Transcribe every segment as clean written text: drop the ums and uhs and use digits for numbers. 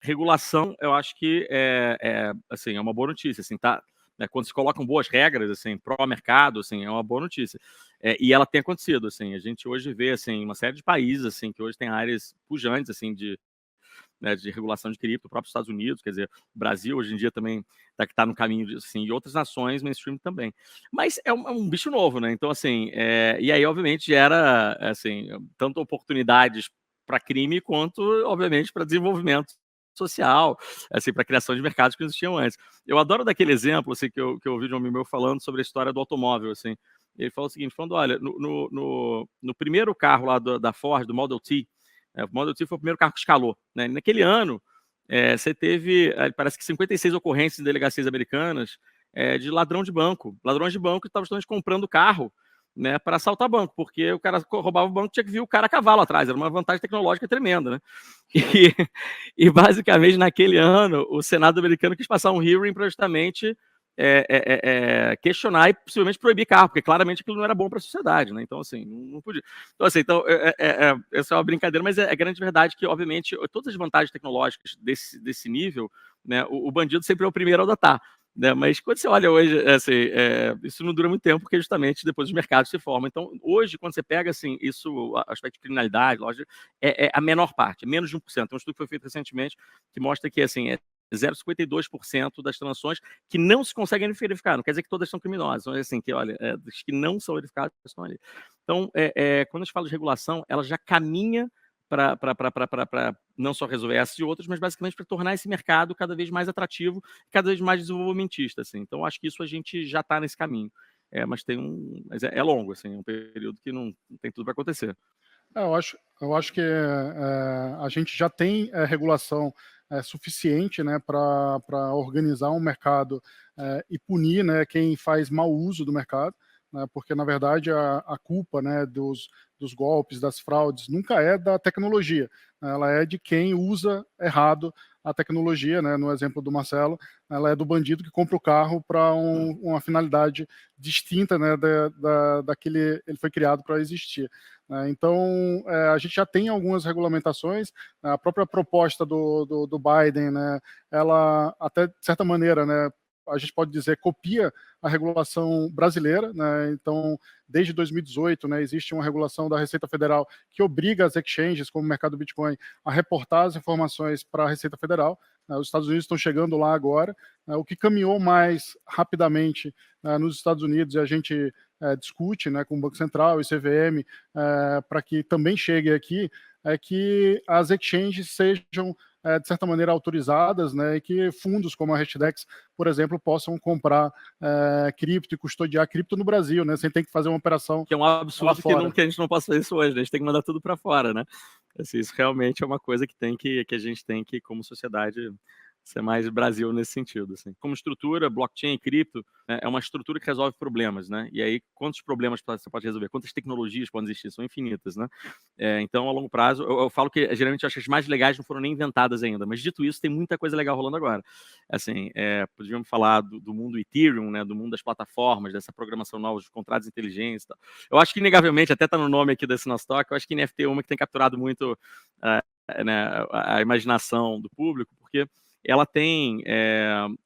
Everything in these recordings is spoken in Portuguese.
regulação, eu acho que assim, é uma boa notícia, assim, tá, né, quando se colocam boas regras, assim, pró-mercado, assim, é uma boa notícia. E ela tem acontecido, assim, a gente hoje vê, assim, uma série de países, assim, que hoje tem áreas pujantes, assim, né, de regulação de cripto, o próprio Estados Unidos, quer dizer, o Brasil hoje em dia também está no caminho disso, assim, e outras nações mainstream também. Mas é um bicho novo, né? Então, assim, e aí, obviamente, gera, assim, tanto oportunidades para crime quanto, obviamente, para desenvolvimento social, assim, para criação de mercados que não existiam antes. Eu adoro daquele exemplo, assim, que eu ouvi de um amigo meu falando sobre a história do automóvel, assim. Ele falou o seguinte, falando, olha, no primeiro carro lá da Ford, do Model T, o Model T foi o primeiro carro que escalou, né? Naquele ano, você teve, parece que 56 ocorrências em delegacias americanas de ladrão de banco. Ladrões de banco que estavam justamente comprando carro, né, para assaltar banco, porque o cara roubava o banco, tinha que vir o cara a cavalo atrás, era uma vantagem tecnológica tremenda, né? E, e basicamente naquele ano, o Senado americano quis passar um hearing para justamente questionar e possivelmente proibir carro, porque claramente aquilo não era bom para a sociedade, né? Então, assim, não podia. Então, assim, essa é uma brincadeira, mas é grande verdade que, obviamente, todas as vantagens tecnológicas desse nível, né, o bandido sempre é o primeiro a adotar. Né? Mas quando você olha hoje, assim, isso não dura muito tempo, porque justamente depois os mercados se formam. Então, hoje, quando você pega assim, isso, o aspecto de criminalidade, lógico, é a menor parte, menos de 1%. Tem um estudo que foi feito recentemente que mostra que assim, 0,52% das transações que não se conseguem verificar. Não quer dizer que todas são criminosas, mas assim, que olha, das que não são verificadas estão ali. Então, quando a gente fala de regulação, ela já caminha para não só resolver essas e outras, mas basicamente para tornar esse mercado cada vez mais atrativo, cada vez mais desenvolvimentista. Assim. Então, acho que isso a gente já está nesse caminho. Mas mas é longo, assim, é um período que não tem tudo para acontecer. Eu acho que a gente já tem regulação suficiente, né, para organizar um mercado e punir, né, quem faz mau uso do mercado, né, porque na verdade a culpa, né, dos golpes, das fraudes, nunca é da tecnologia, né, ela é de quem usa errado a tecnologia, né, no exemplo do Marcelo, ela é do bandido que compra o carro para uma finalidade distinta, né, daquele ele foi criado para existir. Então, a gente já tem algumas regulamentações, a própria proposta do Biden, né, ela até de certa maneira, né, a gente pode dizer, copia a regulação brasileira, né, então desde 2018, né, existe uma regulação da Receita Federal que obriga as exchanges, como o mercado do Bitcoin, a reportar as informações para a Receita Federal. Os Estados Unidos estão chegando lá agora. O que caminhou mais rapidamente nos Estados Unidos, e a gente discute, né, com o Banco Central e CVM, para que também chegue aqui, é que as exchanges sejam, de certa maneira, autorizadas, né, e que fundos como a Hashdex, por exemplo, possam comprar cripto e custodiar cripto no Brasil, né, sem ter que fazer uma operação que é um absurdo que a gente não possa fazer isso hoje, né? A gente tem que mandar tudo para fora, né? Assim, isso realmente é uma coisa que a gente tem que, como sociedade, ser mais Brasil nesse sentido. Assim. Como estrutura, blockchain e cripto é uma estrutura que resolve problemas, né? E aí, quantos problemas você pode resolver? Quantas tecnologias podem existir? São infinitas, né? Então, a longo prazo, eu falo que geralmente acho que as mais legais não foram nem inventadas ainda, mas dito isso, tem muita coisa legal rolando agora. Assim, podíamos falar do mundo Ethereum, né? Do mundo das plataformas, dessa programação nova, dos contratos inteligentes. Tal. Eu acho que, inegavelmente, até está no nome aqui desse nosso talk, eu acho que NFT é uma que tem capturado muito né, a imaginação do público, porque ela tem,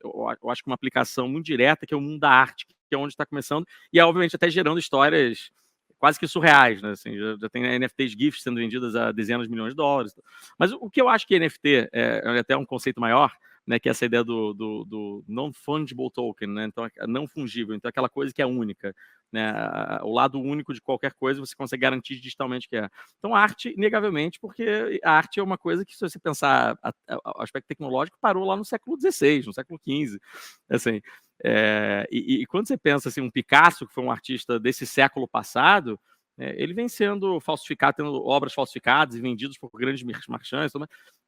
eu acho que uma aplicação muito direta, que é o mundo da arte, que é onde está começando, e é, obviamente, até gerando histórias quase que surreais, né? Assim, já tem NFTs GIFs sendo vendidas a dezenas de milhões de dólares. Mas o que eu acho que NFT é até um conceito maior, né, que é essa ideia do non-fungible token, né? Então, não fungível, então aquela coisa que é única, né? O lado único de qualquer coisa você consegue garantir digitalmente que é. Então, a arte, inegavelmente, porque a arte é uma coisa que, se você pensar o aspecto tecnológico, parou lá no século XVI, no século XV. Assim, e quando você pensa assim, um Picasso, que foi um artista desse século passado, ele vem sendo falsificado, tendo obras falsificadas e vendidas por grandes marchands.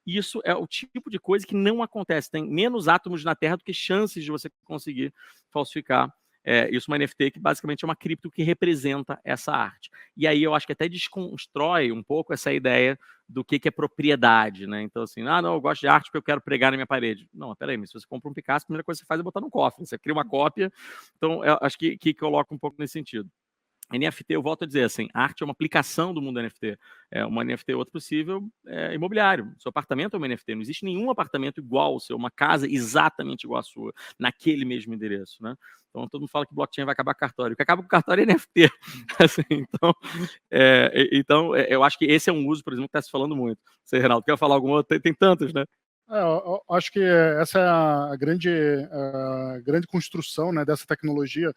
Isso é o tipo de coisa que não acontece. Tem menos átomos na Terra do que chances de você conseguir falsificar. Isso é uma NFT que basicamente é uma cripto que representa essa arte. E aí eu acho que até desconstrói um pouco essa ideia do que é propriedade, né? Então, assim, não, eu gosto de arte porque eu quero pregar na minha parede. Não, peraí, mas se você compra um Picasso, a primeira coisa que você faz é botar num cofre. Você cria uma cópia. Então, eu acho que coloca um pouco nesse sentido. NFT, eu volto a dizer assim, arte é uma aplicação do mundo NFT. Uma NFT outro possível imobiliário. Seu apartamento é uma NFT. Não existe nenhum apartamento igual ao seu, uma casa exatamente igual à sua, naquele mesmo endereço, né? Então, todo mundo fala que blockchain vai acabar com cartório. O que acaba com cartório é NFT. Assim, então, eu acho que esse é um uso, por exemplo, que está se falando muito. Você, Reinaldo, quer falar algum outro? Tem tantos, né? Eu acho que essa é a grande construção, né, dessa tecnologia,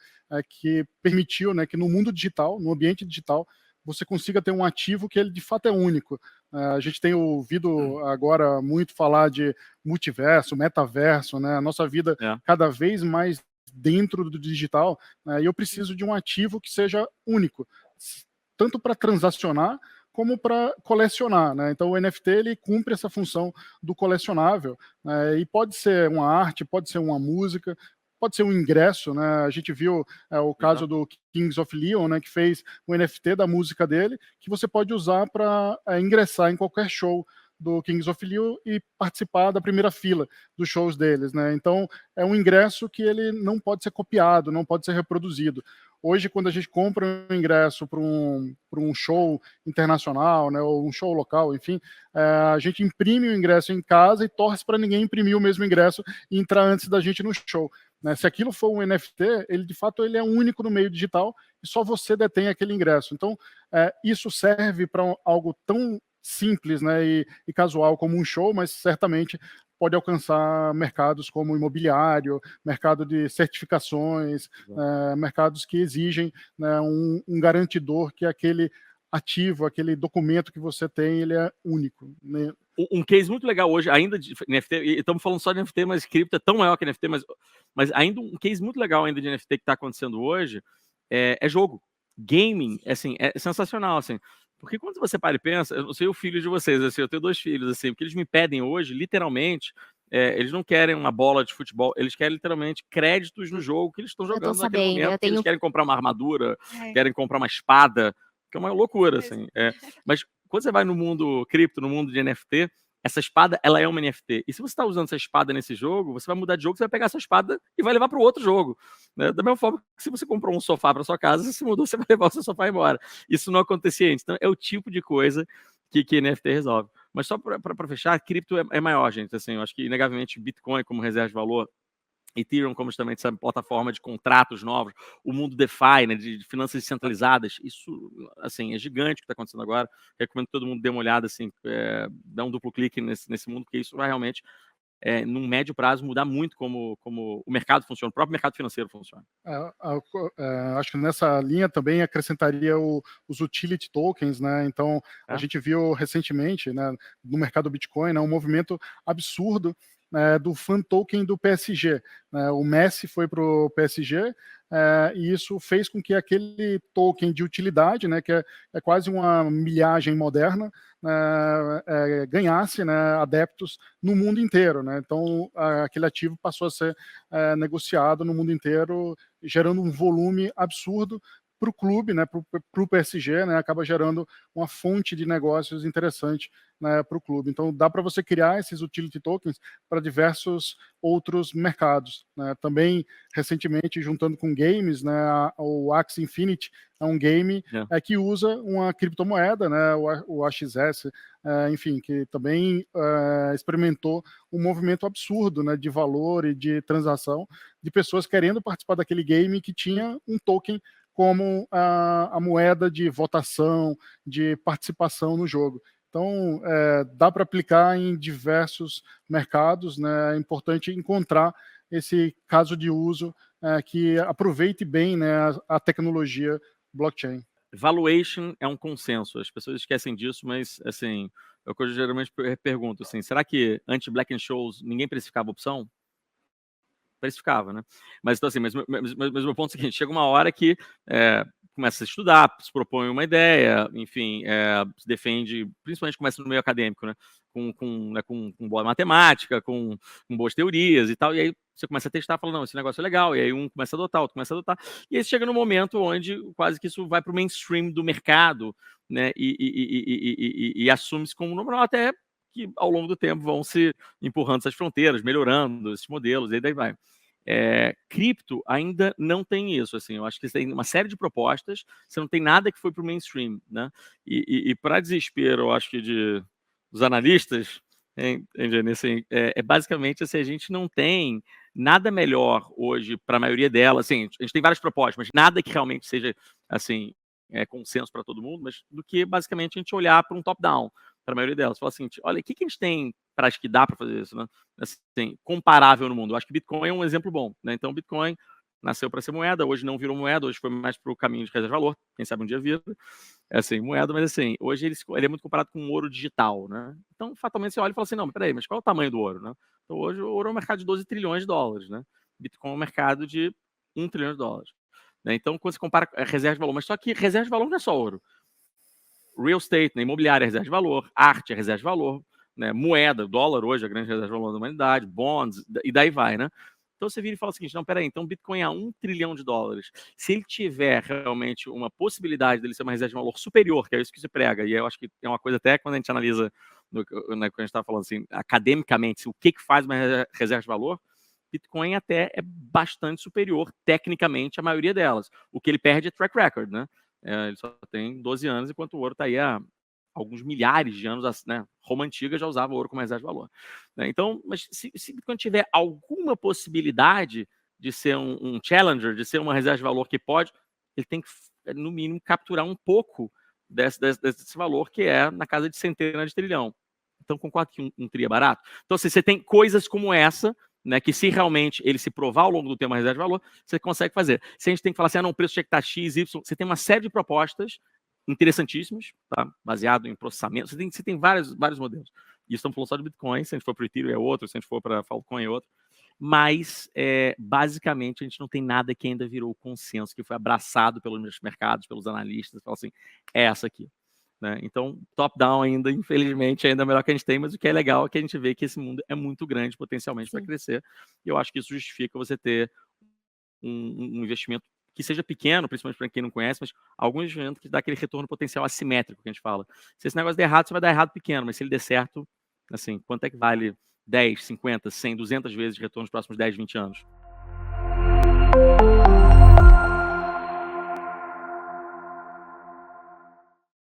que permitiu, né, que no mundo digital, no ambiente digital, você consiga ter um ativo que ele de fato é único. A gente tem ouvido agora muito falar de multiverso, metaverso, né, a nossa vida cada vez mais dentro do digital, e eu preciso de um ativo que seja único, tanto para transacionar como para colecionar, né? Então o NFT ele cumpre essa função do colecionável, e pode ser uma arte, pode ser uma música, pode ser um ingresso, né? A gente viu o caso do Kings of Leon, né, que fez um NFT da música dele, que você pode usar para ingressar em qualquer show do Kings of Leon e participar da primeira fila dos shows deles, né? Então é um ingresso que ele não pode ser copiado, não pode ser reproduzido. Hoje, quando a gente compra um ingresso para um show internacional, né, ou um show local, enfim, a gente imprime o ingresso em casa e torce para ninguém imprimir o mesmo ingresso e entrar antes da gente no show. Né? Se aquilo for um NFT, ele de fato ele é único no meio digital e só você detém aquele ingresso. Então, isso serve para algo tão simples, né, e casual como um show, mas certamente pode alcançar mercados como imobiliário, mercado de certificações, mercados que exigem, né, um garantidor que aquele ativo, aquele documento que você tem, ele é único. Né? Um case muito legal hoje, ainda de NFT, e estamos falando só de NFT, mas cripto é tão maior que NFT, mas ainda um case muito legal ainda de NFT que está acontecendo hoje é jogo. Gaming, assim, é sensacional, assim. Porque quando você para e pensa, eu não sei o filho de vocês, assim, eu tenho 2 filhos, assim, porque eles me pedem hoje, literalmente, eles não querem uma bola de futebol, eles querem literalmente créditos no jogo que eles estão jogando naquele momento. Eles querem comprar uma armadura, querem comprar uma espada, que é uma loucura, assim. Mas quando você vai no mundo cripto, no mundo de NFT, essa espada, ela é uma NFT. E se você está usando essa espada nesse jogo, você vai mudar de jogo, você vai pegar essa espada e vai levar para o outro jogo. Né? Da mesma forma que se você comprou um sofá para sua casa, você se mudou, você vai levar o seu sofá embora. Isso não acontecia antes. Então, é o tipo de coisa que NFT resolve. Mas só para fechar, cripto é maior, gente. Assim, eu acho que, inegavelmente, Bitcoin como reserva de valor, Ethereum como também essa plataforma de contratos novos, o mundo DeFi, né, de finanças descentralizadas, isso assim é gigante o que está acontecendo agora. Recomendo que todo mundo dê uma olhada, assim, dá um duplo clique nesse mundo, porque isso vai realmente, num médio prazo, mudar muito como o mercado funciona, o próprio mercado financeiro funciona. Acho que nessa linha também acrescentaria os utility tokens, né? Então a gente viu recentemente, né, no mercado Bitcoin, né, um movimento absurdo, né, do fan token do PSG. Né? O Messi foi para o PSG, e isso fez com que aquele token de utilidade, né, que é quase uma milhagem moderna, ganhasse, né, adeptos no mundo inteiro. Né? Então aquele ativo passou a ser negociado no mundo inteiro, gerando um volume absurdo para o clube, né, para o PSG, né, acaba gerando uma fonte de negócios interessante, né, para o clube. Então, dá para você criar esses utility tokens para diversos outros mercados. Né. Também, recentemente, juntando com games, né, o Axie Infinity é um game que usa uma criptomoeda, né, o AXS, enfim, que também experimentou um movimento absurdo, né, de valor e de transação, de pessoas querendo participar daquele game que tinha um token como a moeda de votação, de participação no jogo. Então, dá para aplicar em diversos mercados, né? É importante encontrar esse caso de uso que aproveite bem, né, a tecnologia blockchain. Valuation é um consenso, as pessoas esquecem disso, mas, assim, é o que eu geralmente pergunto, assim, será que antes-Black and Scholes ninguém precificava opção? Precificava, né? Mas, então, assim, mas o meu ponto é o seguinte, chega uma hora que começa a estudar, se propõe uma ideia, enfim, se defende, principalmente começa no meio acadêmico, né? Com boa matemática, com boas teorias e tal, e aí você começa a testar, falando, não, esse negócio é legal, e aí um começa a adotar, outro começa a adotar, e aí chega no momento onde quase que isso vai para o mainstream do mercado, né? E assume-se como normal, até que ao longo do tempo vão se empurrando essas fronteiras, melhorando esses modelos, e daí vai. Cripto ainda não tem isso, assim, eu acho que tem uma série de propostas, você não tem nada que foi para o mainstream, né? E para desespero, eu acho que dos analistas, entende? Assim, basicamente assim, a gente não tem nada melhor hoje para a maioria delas, assim, a gente tem várias propostas, mas nada que realmente seja, assim, consenso para todo mundo, mas do que basicamente a gente olhar para um top-down, para a maioria delas, falar assim, olha, o que a gente tem para que dá para fazer isso, né? Assim, comparável no mundo. Eu acho que Bitcoin é um exemplo bom, né? Então, Bitcoin nasceu para ser moeda, hoje não virou moeda, hoje foi mais para o caminho de reserva de valor, quem sabe um dia vira, assim, moeda, mas assim, hoje ele é muito comparado com o ouro digital, né? Então, fatalmente, você olha e fala assim, não, mas peraí, mas qual é o tamanho do ouro, né? Então, hoje o ouro é um mercado de 12 trilhões de dólares, né? Bitcoin é um mercado de 1 trilhão de dólares. Né? Então, quando você compara reserva de valor, mas só que reserva de valor não é só ouro. Real estate, né? Imobiliária é reserva de valor, arte é reserva de valor, né? Moeda, dólar hoje é a grande reserva de valor da humanidade, bonds, e daí vai, né? Então você vira e fala o seguinte, não, peraí, então Bitcoin é 1 trilhão de dólares. Se ele tiver realmente uma possibilidade dele ser uma reserva de valor superior, que é isso que se prega, e eu acho que é uma coisa até quando a gente analisa, né, quando a gente está falando assim, academicamente, o que faz uma reserva de valor, Bitcoin até é bastante superior, tecnicamente, à maioria delas. O que ele perde é track record, né? Ele só tem 12 anos, enquanto o ouro está aí há alguns milhares de anos, né? Roma Antiga já usava ouro como reserva de valor. Né? Então, mas se Bitcoin tiver alguma possibilidade de ser um challenger, de ser uma reserva de valor que pode, ele tem que, no mínimo, capturar um pouco desse valor que é na casa de centenas de trilhão. Então, concordo que um tri é barato. Então, assim, você tem coisas como essa, né, que se realmente ele se provar ao longo do tempo uma reserva de valor, você consegue fazer. Se a gente tem que falar assim, não, o preço tinha que estar X, Y, você tem uma série de propostas interessantíssimas, tá? Baseado em processamento, você tem vários modelos. E estamos falando só de Bitcoin, se a gente for para o Ethereum é outro, se a gente for para Filecoin é outro. Mas, basicamente, a gente não tem nada que ainda virou consenso, que foi abraçado pelos mercados, pelos analistas, fala assim, é essa aqui. Né? Então, top-down ainda, infelizmente, ainda é melhor que a gente tem, mas o que é legal é que a gente vê que esse mundo é muito grande potencialmente para crescer, e eu acho que isso justifica você ter um investimento que seja pequeno, principalmente para quem não conhece, mas algum investimento que dá aquele retorno potencial assimétrico que a gente fala. Se esse negócio der errado, você vai dar errado pequeno, mas se ele der certo, assim, quanto é que vale 10, 50, 100, 200 vezes de retorno nos próximos 10, 20 anos?